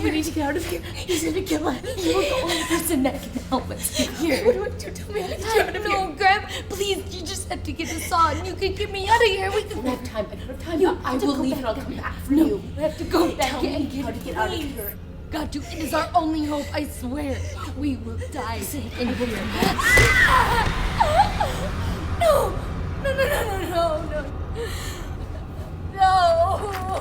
We need to get out of here. He's gonna kill us. You're the only person that can help us get here. What do I do? Tell me how to get out of here. No, Graham, please, you just have to get us on. You can get me out of here. We can... I don't have time. I don't have time. You I have to will go leave back and I'll there. come back for No, you. we have to go back Tell and me how to get out of here. Got to. It is our only hope, I swear. We will die in here. No! No! No! No! No! No! No!